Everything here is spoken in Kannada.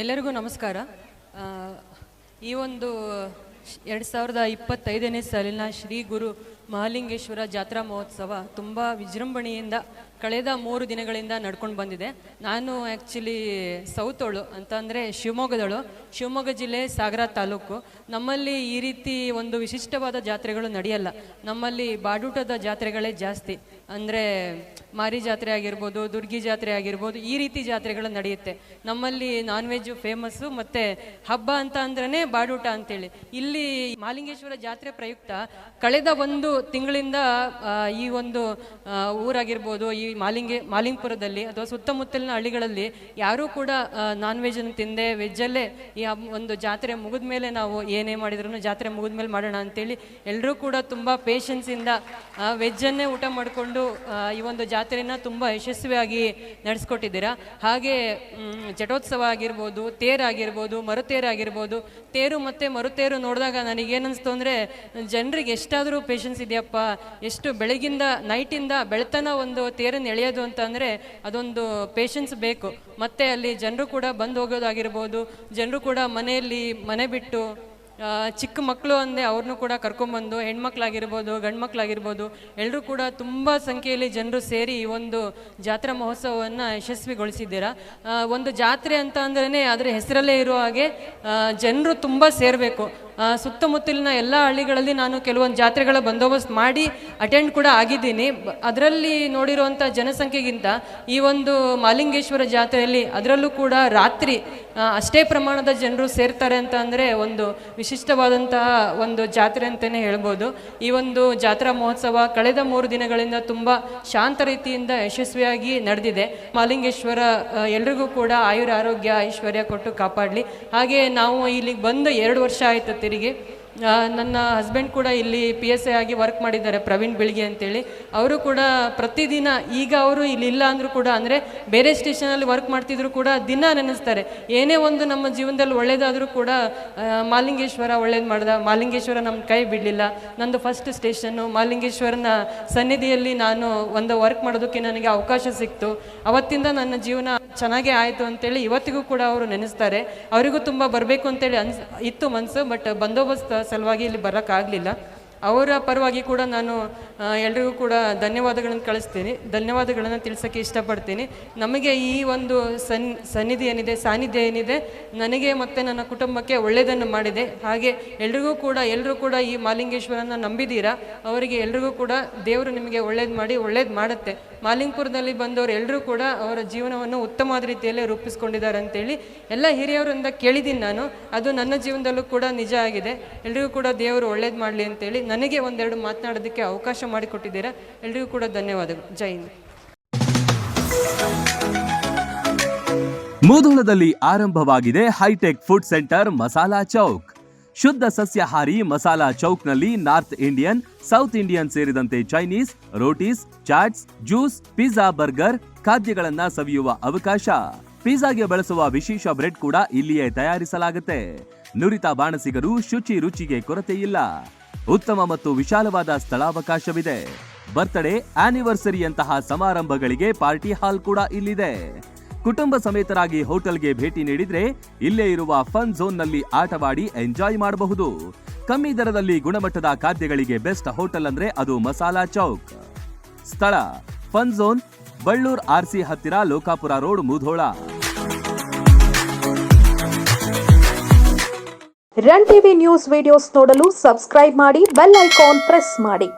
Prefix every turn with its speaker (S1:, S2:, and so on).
S1: ಎಲ್ಲರಿಗೂ ನಮಸ್ಕಾರ. ಈ ಒಂದು 2025ನೇ ಸಾಲಿನ ಶ್ರೀ ಗುರು ಮಹಾಲಿಂಗೇಶ್ವರ ಜಾತ್ರಾ ಮಹೋತ್ಸವ ತುಂಬ ವಿಜೃಂಭಣೆಯಿಂದ ಕಳೆದ 3 ದಿನಗಳಿಂದ ನಡ್ಕೊಂಡು ಬಂದಿದೆ. ನಾನು ಆ್ಯಕ್ಚುಲಿ ಸೌತೋಳು ಅಂತ ಅಂದರೆ ಶಿವಮೊಗ್ಗ ಜಿಲ್ಲೆ ಸಾಗರ ತಾಲೂಕು. ನಮ್ಮಲ್ಲಿ ಈ ರೀತಿ ಒಂದು ವಿಶಿಷ್ಟವಾದ ಜಾತ್ರೆಗಳು ನಡೆಯಲ್ಲ. ನಮ್ಮಲ್ಲಿ ಬಾಡೂಟದ ಜಾತ್ರೆಗಳೇ ಜಾಸ್ತಿ. ಅಂದರೆ ಮಾರಿ ಜಾತ್ರೆ ಆಗಿರ್ಬೋದು, ದುರ್ಗಿ ಜಾತ್ರೆ ಆಗಿರ್ಬೋದು, ಈ ರೀತಿ ಜಾತ್ರೆಗಳು ನಡೆಯುತ್ತೆ. ನಮ್ಮಲ್ಲಿ ನಾನ್ ವೆಜ್ ಫೇಮಸ್ಸು, ಮತ್ತು ಹಬ್ಬ ಅಂತ ಅಂದ್ರೇ ಬಾಡೂಟ ಅಂತೇಳಿ. ಇಲ್ಲಿ ಮಹಾಲಿಂಗೇಶ್ವರ ಜಾತ್ರೆ ಪ್ರಯುಕ್ತ ಕಳೆದ 1 ತಿಂಗಳಿಂದ ಈ ಒಂದು ಊರಾಗಿರ್ಬೋದು, ಈ ಮಾಲಿಂಗಪುರದಲ್ಲಿ ಅಥವಾ ಸುತ್ತಮುತ್ತಲಿನ ಹಳ್ಳಿಗಳಲ್ಲಿ ಯಾರೂ ಕೂಡ ನಾನ್ ವೆಜ್ಜನ್ನು ತಿಂದೆ ವೆಜ್ಜಲ್ಲೇ ಈ ಒಂದು ಜಾತ್ರೆ ಮುಗಿದ ಮೇಲೆ ನಾವು ಏನೇ ಮಾಡಿದ್ರು ಜಾತ್ರೆ ಮುಗಿದ ಮೇಲೆ ಮಾಡೋಣ ಅಂತೇಳಿ ಎಲ್ಲರೂ ಕೂಡ ತುಂಬ ಪೇಷನ್ಸಿಂದ ವೆಜ್ಜನ್ನೇ ಊಟ ಮಾಡಿಕೊಂಡು ಈ ಒಂದು ಜಾತ್ರೆನ ತುಂಬ ಯಶಸ್ವಿಯಾಗಿ ನಡೆಸ್ಕೊಟ್ಟಿದ್ದೀರಾ. ಹಾಗೆ ಜಟೋತ್ಸವ ಆಗಿರ್ಬೋದು, ತೇರಾಗಿರ್ಬೋದು, ಮರುತೇರಾಗಿರ್ಬೋದು. ತೇರು ಮತ್ತು ಮರುತೇರು ನೋಡಿದಾಗ ನನಗೇನಿಸ್ತು ಅಂದರೆ ಜನರಿಗೆ ಎಷ್ಟಾದರೂ ಪೇಷನ್ಸ್ ಇದೆಯಪ್ಪ, ಎಷ್ಟು ಬೆಳಗಿಂದ ನೈಟಿಂದ ಬೆಳತನ ಒಂದು ತೇರನ್ನು ಎಳೆಯೋದು ಅಂತ ಅಂದರೆ ಅದೊಂದು ಪೇಷನ್ಸ್ ಬೇಕು. ಮತ್ತು ಅಲ್ಲಿ ಜನರು ಕೂಡ ಬಂದು ಹೋಗೋದಾಗಿರ್ಬೋದು, ಜನರು ಕೂಡ ಮನೆಯಲ್ಲಿ ಮನೆ ಬಿಟ್ಟು ಚಿಕ್ಕ ಮಕ್ಕಳು ಅಂದೆ ಅವ್ರನ್ನೂ ಕೂಡ ಕರ್ಕೊಂಬಂದು, ಹೆಣ್ಮಕ್ಳಾಗಿರ್ಬೋದು ಗಂಡು ಮಕ್ಕಳಾಗಿರ್ಬೋದು, ಎಲ್ಲರೂ ಕೂಡ ತುಂಬ ಸಂಖ್ಯೆಯಲ್ಲಿ ಜನರು ಸೇರಿ ಈ ಒಂದು ಜಾತ್ರಾ ಮಹೋತ್ಸವವನ್ನು ಯಶಸ್ವಿಗೊಳಿಸಿದ್ದೀರಾ. ಒಂದು ಜಾತ್ರೆ ಅಂತ ಅಂದ್ರೇ ಅದರ ಹೆಸರಲ್ಲೇ ಇರೋ ಹಾಗೆ ಜನರು ತುಂಬ ಸೇರಬೇಕು. ಸುತ್ತಮುತ್ತಲಿನ ಎಲ್ಲ ಹಳ್ಳಿಗಳಲ್ಲಿ ನಾನು ಕೆಲವೊಂದು ಜಾತ್ರೆಗಳ ಬಂದೋಬಸ್ತ್ ಮಾಡಿ ಅಟೆಂಡ್ ಕೂಡ ಆಗಿದ್ದೀನಿ. ಅದರಲ್ಲಿ ನೋಡಿರುವಂಥ ಜನಸಂಖ್ಯೆಗಿಂತ ಈ ಒಂದು ಮಹಾಲಿಂಗೇಶ್ವರ ಜಾತ್ರೆಯಲ್ಲಿ ಅದರಲ್ಲೂ ಕೂಡ ರಾತ್ರಿ ಅಷ್ಟೇ ಪ್ರಮಾಣದ ಜನರು ಸೇರ್ತಾರೆ ಅಂತ ಅಂದರೆ ಒಂದು ವಿಶಿಷ್ಟವಾದಂತಹ ಒಂದು ಜಾತ್ರೆ ಅಂತಲೇ ಹೇಳ್ಬೋದು. ಈ ಒಂದು ಜಾತ್ರಾ ಮಹೋತ್ಸವ ಕಳೆದ 3 ದಿನಗಳಿಂದ ತುಂಬ ಶಾಂತ ರೀತಿಯಿಂದ ಯಶಸ್ವಿಯಾಗಿ ನಡೆದಿದೆ. ಮಹಾಲಿಂಗೇಶ್ವರ ಎಲ್ರಿಗೂ ಕೂಡ ಆಯುರ ಆರೋಗ್ಯ ಐಶ್ವರ್ಯ ಕೊಟ್ಟು ಕಾಪಾಡಲಿ. ಹಾಗೆ ನಾವು ಇಲ್ಲಿಗೆ ಬಂದು 2 ವರ್ಷ ಆಯಿತು ತಿರುಗಿ. ನನ್ನ ಹಸ್ಬೆಂಡ್ ಕೂಡ ಇಲ್ಲಿ PSI ಆಗಿ ವರ್ಕ್ ಮಾಡಿದ್ದಾರೆ, ಪ್ರವೀಣ್ ಬಿಳ್ಗೆ ಅಂತೇಳಿ. ಅವರು ಕೂಡ ಪ್ರತಿದಿನ, ಈಗ ಅವರು ಇಲ್ಲಿ ಇಲ್ಲ ಅಂದರೂ ಕೂಡ, ಅಂದರೆ ಬೇರೆ ಸ್ಟೇಷನಲ್ಲಿ ವರ್ಕ್ ಮಾಡ್ತಿದ್ರು ಕೂಡ ದಿನ ನೆನೆಸ್ತಾರೆ. ಏನೇ ಒಂದು ನಮ್ಮ ಜೀವನದಲ್ಲಿ ಒಳ್ಳೇದಾದರೂ ಕೂಡ ಮಹಾಲಿಂಗೇಶ್ವರ ಒಳ್ಳೇದು ಮಾಡ್ದ, ಮಹಾಲಿಂಗೇಶ್ವರ ನಮ್ಮ ಕೈ ಬಿಡಲಿಲ್ಲ. ನಂದು ಫಸ್ಟ್ ಸ್ಟೇಷನ್ನು ಮಹಾಲಿಂಗೇಶ್ವರನ ಸನ್ನಿಧಿಯಲ್ಲಿ ನಾನು ಒಂದು ವರ್ಕ್ ಮಾಡೋದಕ್ಕೆ ನನಗೆ ಅವಕಾಶ ಸಿಕ್ತು. ಅವತ್ತಿಂದ ನನ್ನ ಜೀವನ ಚೆನ್ನಾಗೇ ಆಯಿತು ಅಂತೇಳಿ ಇವತ್ತಿಗೂ ಕೂಡ ಅವರು ನೆನೆಸ್ತಾರೆ. ಅವರಿಗೂ ತುಂಬ ಬರಬೇಕು ಅಂತೇಳಿ ಇತ್ತು ಮನಸ್ಸು, ಬಟ್ ಬಂದೋಬಸ್ತ್ ಸಲುವಾಗಿ ಇಲ್ಲಿ ಬರೋಕ್ಕಾಗಲಿಲ್ಲ. ಅವರ ಪರವಾಗಿ ಕೂಡ ನಾನು ಎಲ್ರಿಗೂ ಕೂಡ ಧನ್ಯವಾದಗಳನ್ನು ತಿಳಿಸೋಕ್ಕೆ ಇಷ್ಟಪಡ್ತೀನಿ. ನಮಗೆ ಈ ಒಂದು ಸಾನ್ನಿಧ್ಯ ಏನಿದೆ ನನಗೆ ಮತ್ತು ನನ್ನ ಕುಟುಂಬಕ್ಕೆ ಒಳ್ಳೆಯದನ್ನು ಮಾಡಿದೆ. ಹಾಗೆ ಎಲ್ಲರೂ ಕೂಡ ಈ ಮಹಾಲಿಂಗೇಶ್ವರನ ನಂಬಿದ್ದೀರಾ. ಅವರಿಗೆ ಎಲ್ರಿಗೂ ಕೂಡ ದೇವರು ನಿಮಗೆ ಒಳ್ಳೇದು ಮಾಡುತ್ತೆ. ಮಾಲಿಂಗಪುರದಲ್ಲಿ ಬಂದವರು ಎಲ್ಲರೂ ಕೂಡ ಅವರ ಜೀವನವನ್ನು ಉತ್ತಮವಾದ ರೀತಿಯಲ್ಲಿ ರೂಪಿಸ್ಕೊಂಡಿದ್ದಾರೆ ಅಂತೇಳಿ ಎಲ್ಲ ಹಿರಿಯವರಿಂದ ಕೇಳಿದ್ದೀನಿ ನಾನು. ಅದು ನನ್ನ ಜೀವನದಲ್ಲೂ ಕೂಡ ನಿಜ ಆಗಿದೆ. ಎಲ್ರಿಗೂ ಕೂಡ ದೇವರು ಒಳ್ಳೇದು ಮಾಡಲಿ ಅಂತೇಳಿ ನನಗೆ 1-2 ಮಾತನಾಡೋದಕ್ಕೆ ಅವಕಾಶ ಮಾಡಿಕೊಟ್ಟಿದ್ದೀರಾ. ಎಲ್ರಿಗೂ ಕೂಡ ಧನ್ಯವಾದಗಳು. ಜೈ ಹಿಂದ್.
S2: ಮುಧೋಳದಲ್ಲಿ ಆರಂಭವಾಗಿದೆ hi-tech food centre Masala Chowk. ಶುದ್ಧ ಸಸ್ಯಾಹಾರಿ ಮಸಾಲಾ ಚೌಕ್ನಲ್ಲಿ ನಾರ್ತ್ ಇಂಡಿಯನ್, ಸೌತ್ ಇಂಡಿಯನ್ ಸೇರಿದಂತೆ Chinese, rotis, chaats, juice, pizza, burger ಖಾದ್ಯಗಳನ್ನ ಸವಿಯುವ ಅವಕಾಶ. ಪಿಜ್ಜಾಗೆ ಬಳಸುವ ವಿಶೇಷ ಬ್ರೆಡ್ ಕೂಡ ಇಲ್ಲಿಯೇ ತಯಾರಿಸಲಾಗುತ್ತೆ. ನುರಿತ ಬಾಣಸಿಗರು, ರುಚಿಗೆ ಕೊರತೆ ಇಲ್ಲ. ಉತ್ತಮ ಮತ್ತು ವಿಶಾಲವಾದ ಸ್ಥಳಾವಕಾಶವಿದೆ. ಬರ್ತ್ಡೇ, ಆನಿವರ್ಸರಿಯಂತಹ ಸಮಾರಂಭಗಳಿಗೆ ಪಾರ್ಟಿ ಹಾಲ್ ಕೂಡ ಇಲ್ಲಿದೆ. ಕುಟುಂಬ ಸಮೇತರಾಗಿ ಹೋಟೆಲ್ಗೆ ಭೇಟಿ ನೀಡಿದ್ರೆ ಇಲ್ಲೇ ಇರುವ ಫನ್ ಝೋನ್ ನಲ್ಲಿ ಆಟವಾಡಿ ಎಂಜಾಯ್ ಮಾಡಬಹುದು. ಕಮ್ಮಿ ದರದಲ್ಲಿ ಗುಣಮಟ್ಟದ ಖಾದ್ಯಗಳಿಗೆ ಬೆಸ್ಟ್ ಹೋಟೆಲ್ ಅಂದ್ರೆ ಅದು ಮಸಾಲಾ ಚೌಕ್. ಸ್ಥಳ ಫನ್ ಝೋನ್, ಬಳ್ಳೂರ್ RC ಹತ್ತಿರ, Lokapura road, Mudhol.
S3: Run TV news videos ನೋಡಲು ಸಬ್ಸ್ಕ್ರೈಬ್ ಮಾಡಿ, ಬೆಲ್ ಐಕಾನ್ ಪ್ರೆಸ್ ಮಾಡಿ.